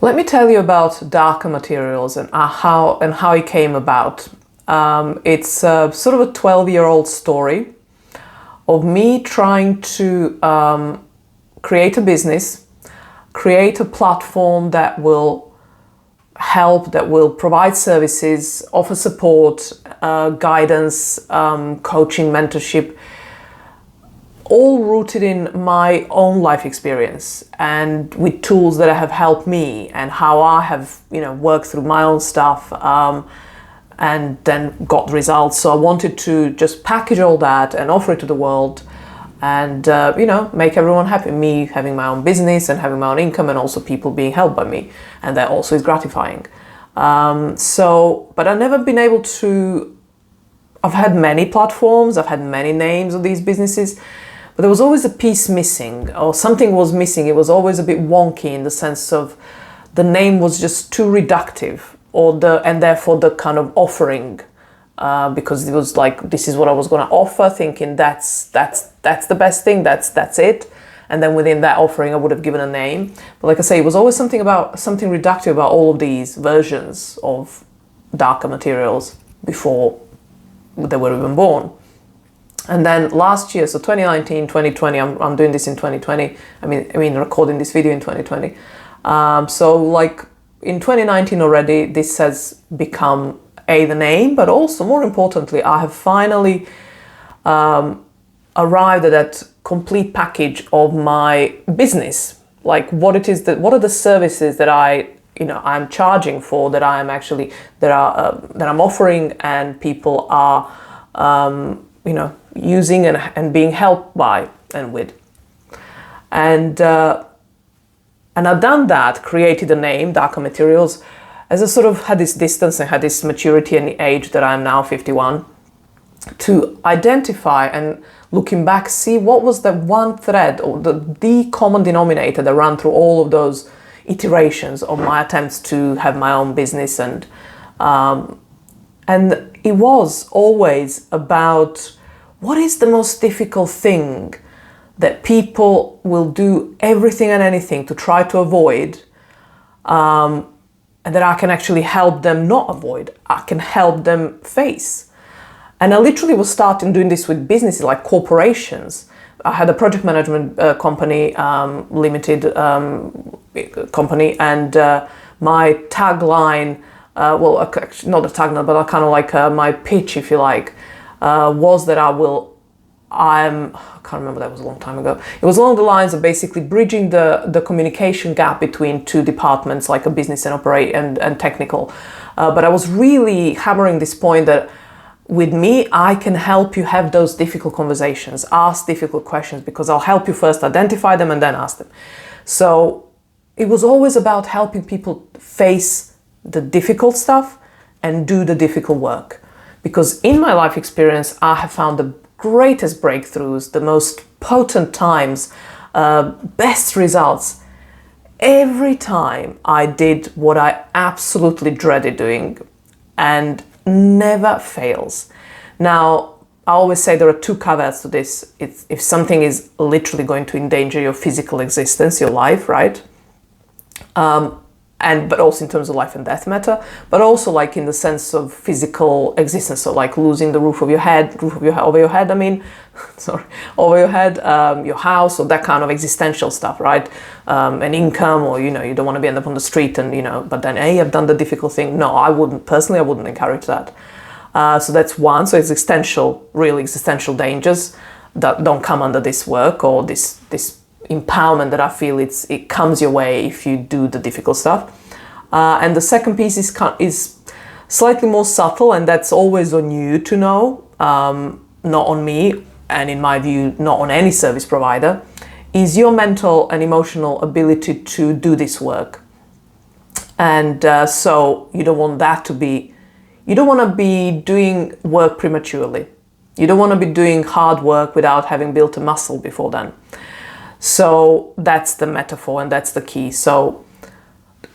Let me tell you about darker materials and how it came about. It's sort of a 12-year-old story of me trying to create a business, create a platform that will help, that will provide services, offer support, guidance, coaching, mentorship, all rooted in my own life experience and with tools that have helped me and how I have, worked through my own stuff and then got results. So I wanted to just package all that and offer it to the world and, make everyone happy. Me having my own business and having my own income and also people being helped by me. And that also is gratifying. But I've never been able to, I've had many platforms, I've had many names of these businesses, but there was always a piece missing or something was missing. It was always a bit wonky in the sense of the name was just too reductive and therefore the kind of offering, because it was like, this is what I was going to offer, thinking that's the best thing, that's it. And then within that offering, I would have given a name. But like I say, it was always something reductive about all of these versions of darker materials before they were even born. And then last year, so 2019, 2020, I'm doing this in 2020. I mean, recording this video in 2020. So like in 2019 already, this has become the name, but also more importantly, I have finally arrived at that complete package of my business. Like what are the services that I'm charging for, that I'm offering and people are, using and being helped by and with. And I've done that, created a name, Darker Materials, as I sort of had this distance and had this maturity and age that I'm now 51, to identify and looking back, see what was the one thread or the common denominator that ran through all of those iterations of my attempts to have my own business. And it was always about what is the most difficult thing that people will do everything and anything to try to avoid, and that I can actually help them not avoid, I can help them face. And I literally was starting doing this with businesses like corporations. I had a project management company, limited company, and my tagline, actually not the tagline, but kind of like my pitch, if you like, was that I can't remember, that was a long time ago. It was along the lines of basically bridging the communication gap between two departments, like a business and technical. But I was really hammering this point that with me, I can help you have those difficult conversations, ask difficult questions, because I'll help you first identify them and then ask them. So it was always about helping people face the difficult stuff and do the difficult work. Because in my life experience, I have found the greatest breakthroughs, the most potent times, best results, every time I did what I absolutely dreaded doing and never fails. Now, I always say there are two caveats to this. If something is literally going to endanger your physical existence, your life, right? But also in terms of life and death matter, but also like in the sense of physical existence, so like losing the roof over your head, your house, or that kind of existential stuff, right? An income, or you don't want to end up on the street, and but then I've done the difficult thing. No, I wouldn't encourage that. So that's one. So it's real existential dangers that don't come under this work or this empowerment that I feel it comes your way if you do the difficult stuff. And the second piece is slightly more subtle, and that's always on you to know, not on me, and in my view, not on any service provider, is your mental and emotional ability to do this work. And so you don't want to be doing work prematurely. You don't want to be doing hard work without having built a muscle before then. So that's the metaphor and that's the key. So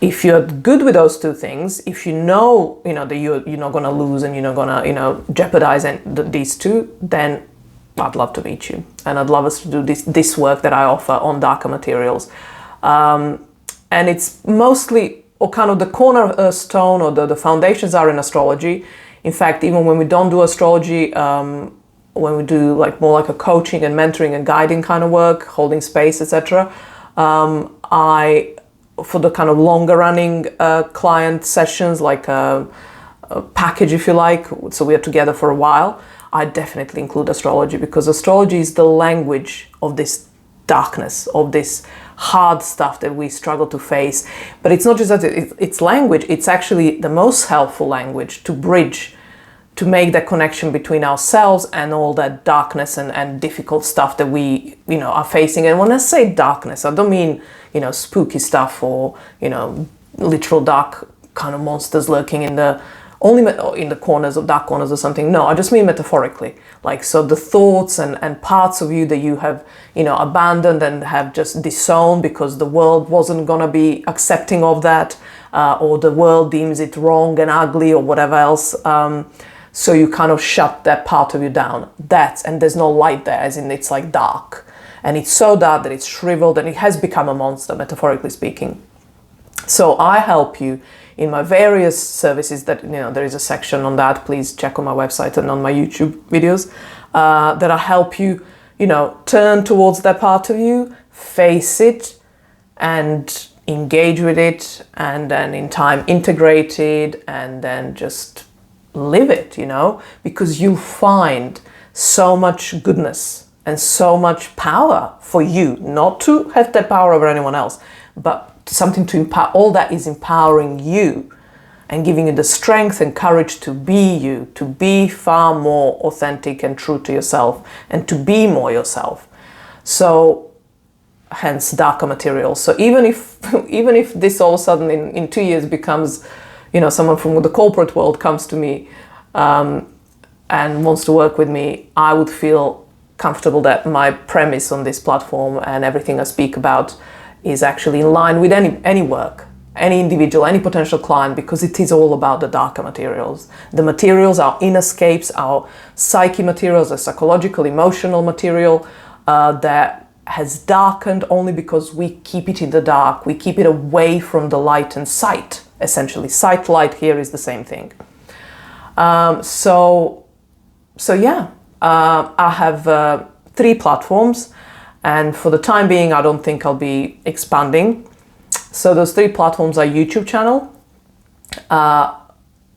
if you're good with those two things, if you know that you're not going to lose and you're not going to jeopardize these two, then I'd love to meet you. And I'd love us to do this work that I offer on darker materials. and it's mostly, or kind of the cornerstone or the foundations are in astrology. In fact, even when we don't do astrology, when we do like more like a coaching and mentoring and guiding kind of work, holding space, etc., I, for the kind of longer running client sessions, like a package, if you like, so we are together for a while, I definitely include astrology, because astrology is the language of this darkness, of this hard stuff that we struggle to face. But it's not just that it's language, it's actually the most helpful language to bridge, to make that connection between ourselves and all that darkness and difficult stuff that we, are facing. And when I say darkness, I don't mean, spooky stuff or, literal dark kind of monsters lurking in the corners of dark corners or something. No, I just mean metaphorically. Like, so the thoughts and parts of you that you have, abandoned and have just disowned because the world wasn't gonna be accepting of that, or the world deems it wrong and ugly or whatever else. So you kind of shut that part of you down. And there's no light there, as in it's like dark. And it's so dark that it's shriveled and it has become a monster, metaphorically speaking. So I help you in my various services that, there is a section on that. Please check on my website and on my YouTube videos, that I help you, turn towards that part of you, face it and engage with it, and then in time integrate it, and then just live it, because you'll find so much goodness and so much power for you, not to have that power over anyone else, but something to empower. All that is empowering you and giving you the strength and courage to be you, to be far more authentic and true to yourself, and to be more yourself. So hence darker materials. So even if this all of a sudden in 2 years becomes, someone from the corporate world comes to me and wants to work with me, I would feel comfortable that my premise on this platform and everything I speak about is actually in line with any work, any individual, any potential client, because it is all about the darker materials. The materials, our innerscapes, our psyche materials, the psychological, emotional material that has darkened only because we keep it in the dark. We keep it away from the light and sight, essentially. Sight, light here is the same thing. So yeah, I have 3 platforms. And for the time being, I don't think I'll be expanding. So those 3 platforms are YouTube channel,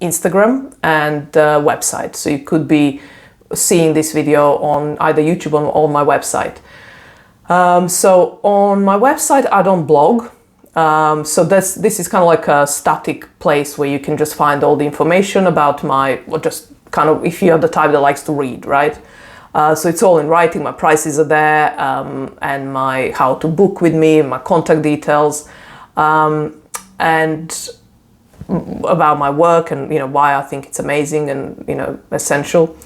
Instagram, and website. So you could be seeing this video on either YouTube or my website. So on my website, I don't blog. So this is kind of like a static place where you can just find all the information about or just kind of, if you're the type that likes to read, right? So it's all in writing, my prices are there, and my how to book with me, my contact details, and about my work and, why I think it's amazing and, essential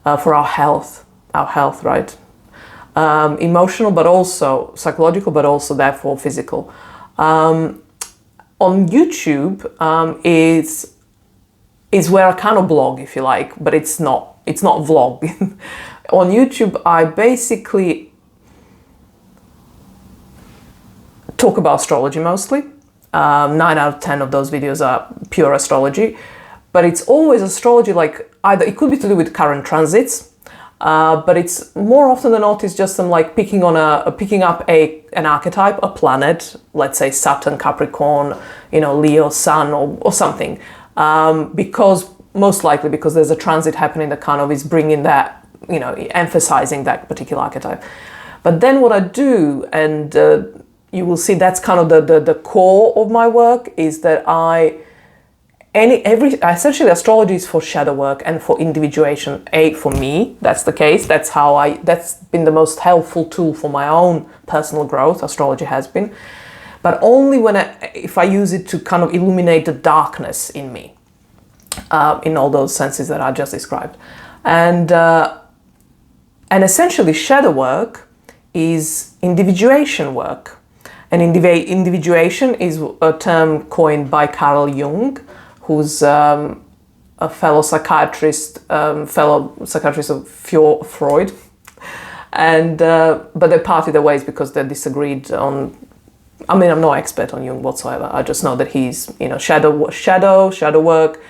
for our health, right? Emotional, but also psychological, but also therefore physical. On YouTube is where I kind of blog, if you like, but it's not vlog. On YouTube, I basically talk about astrology mostly. 9 out of 10 of those videos are pure astrology, but it's always astrology, like either it could be to do with current transits, but it's more often than not, it's just some like picking up an archetype, a planet, let's say Saturn, Capricorn, Leo, Sun, or something, because most likely because there's a transit happening that kind of is bringing that, emphasizing that particular archetype. But then what I do, and you will see that's kind of the core of my work, is that essentially astrology is for shadow work and for individuation. For me, that's the case. That's been the most helpful tool for my own personal growth. Astrology has been, but only if I use it to kind of illuminate the darkness in me, in all those senses that I just described. And essentially shadow work is individuation work. And individuation is a term coined by Carl Jung, who's a fellow psychiatrist of Freud. And but they parted their ways because they disagreed on I mean, I'm no expert on Jung whatsoever. I just know that he's, you know, shadow work,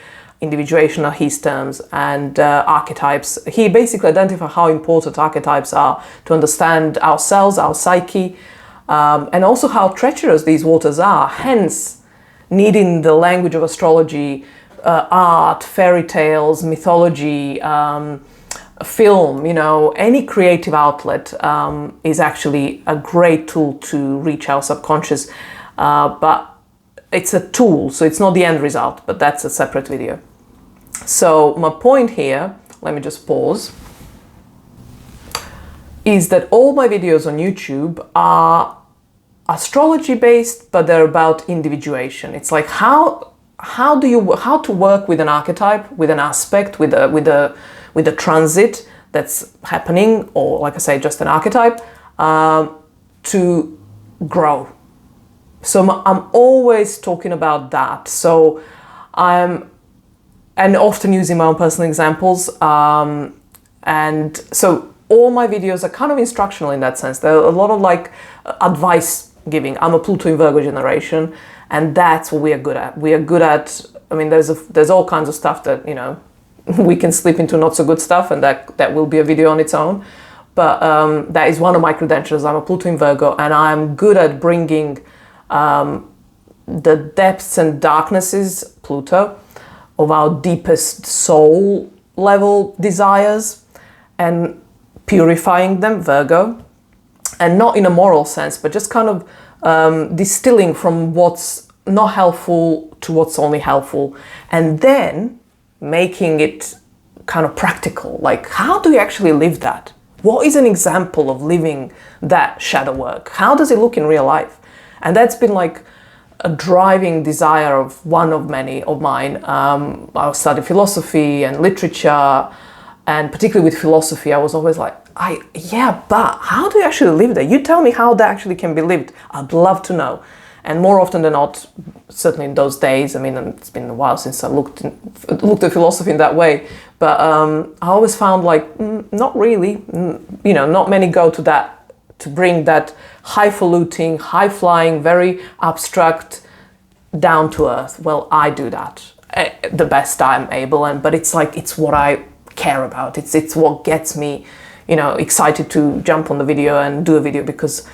individuation are his terms, and archetypes. He basically identified how important archetypes are to understand ourselves, our psyche, and also how treacherous these waters are. Hence, needing the language of astrology, art, fairy tales, mythology, film, you know, any creative outlet is actually a great tool to reach our subconscious, but it's a tool, so it's not the end result, but that's a separate video. So my point here, let me just pause, is that all my videos on YouTube are astrology based, but they're about individuation. It's like how to work with an archetype, with an aspect, with a transit that's happening, or like I say, just an archetype, to grow. So I'm always talking about that. So and often using my own personal examples. And so all my videos are kind of instructional in that sense. There are a lot of like advice giving. I'm a Pluto in Virgo generation, and that's what we are good at. We are good at, I mean, there's all kinds of stuff that, you know, we can slip into not so good stuff, and that will be a video on its own. But that is one of my credentials. I'm a Pluto in Virgo, and I'm good at bringing the depths and darknesses, Pluto, of our deepest soul level desires and purifying them, Virgo, and not in a moral sense, but just kind of distilling from what's not helpful to what's only helpful, and then making it kind of practical. Like, how do you actually live that? What is an example of living that shadow work? How does it look in real life? And that's been like a driving desire of one of many of mine. I studied philosophy and literature, and particularly with philosophy, I was always like, yeah, but how do you actually live that? You tell me how that actually can be lived. I'd love to know. And more often than not, certainly in those days, I mean, it's been a while since I looked at philosophy in that way, but I always found like, not really, you know, not many go to that, to bring that highfalutin, high-flying, very abstract, down to earth. Well, I do that the best I'm able, but it's like, it's what I care about. It's what gets me, you know, excited to jump on the video and do a video, because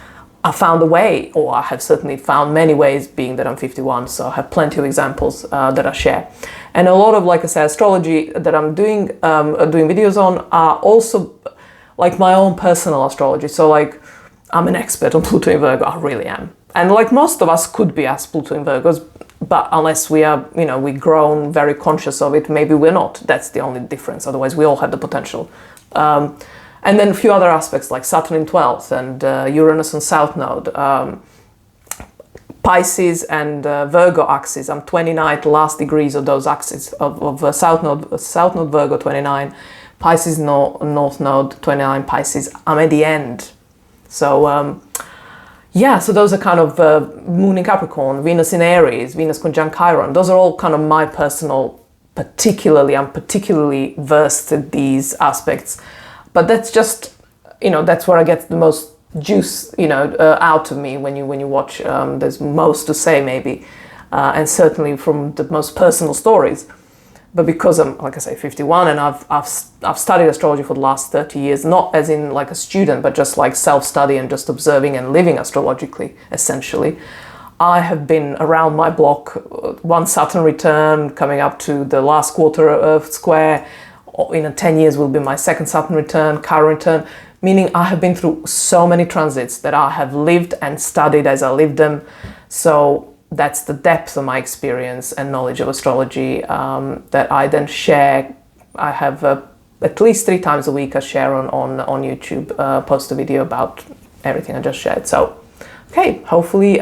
I found a way, or I have certainly found many ways, being that I'm 51, so I have plenty of examples that I share. And a lot of, like I said, astrology that I'm doing videos on are also like my own personal astrology. So like, I'm an expert on Pluto in Virgo, I really am. And like most of us could be as Pluto in Virgos, but unless we are, you know, we've grown very conscious of it, maybe we're not. That's the only difference. Otherwise, we all have the potential. And then a few other aspects like Saturn in 12th and Uranus and South Node. Pisces and Virgo axis. I'm 29th last degrees of those axes of South Node Virgo 29, Pisces North Node 29 Pisces. I'm at the end. So yeah, so those are kind of Moon in Capricorn, Venus in Aries, Venus conjunct Chiron. Those are all kind of my personal, I'm particularly versed in these aspects. But that's just, you know, that's where I get the most juice, you know, out of me when you watch. There's most to say maybe, and certainly from the most personal stories. But because I'm, like I say, 51, and I've studied astrology for the last 30 years, not as in like a student, but just like self-study and just observing and living astrologically, essentially. I have been around my block, one Saturn return coming up to the last quarter of square. In 10 years will be my second Saturn return, Chiron return, meaning I have been through so many transits that I have lived and studied as I lived them. So that's the depth of my experience and knowledge of astrology that I then share. I have at least 3 times a week I share on YouTube, post a video about everything I just shared. So, okay, hopefully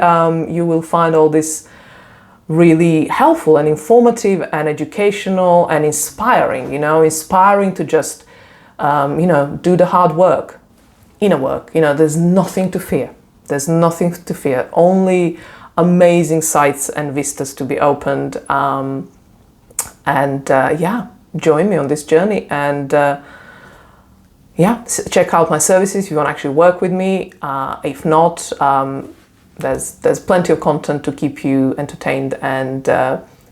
you will find all this really helpful and informative and educational and inspiring, you know, inspiring to just, you know, do the hard work, inner work. You know, there's nothing to fear. There's nothing to fear. Only amazing sights and vistas to be opened. Yeah, join me on this journey, and yeah, check out my services if you want to actually work with me. If not, there's plenty of content to keep you entertained and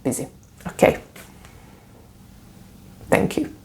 busy. Okay. Thank you.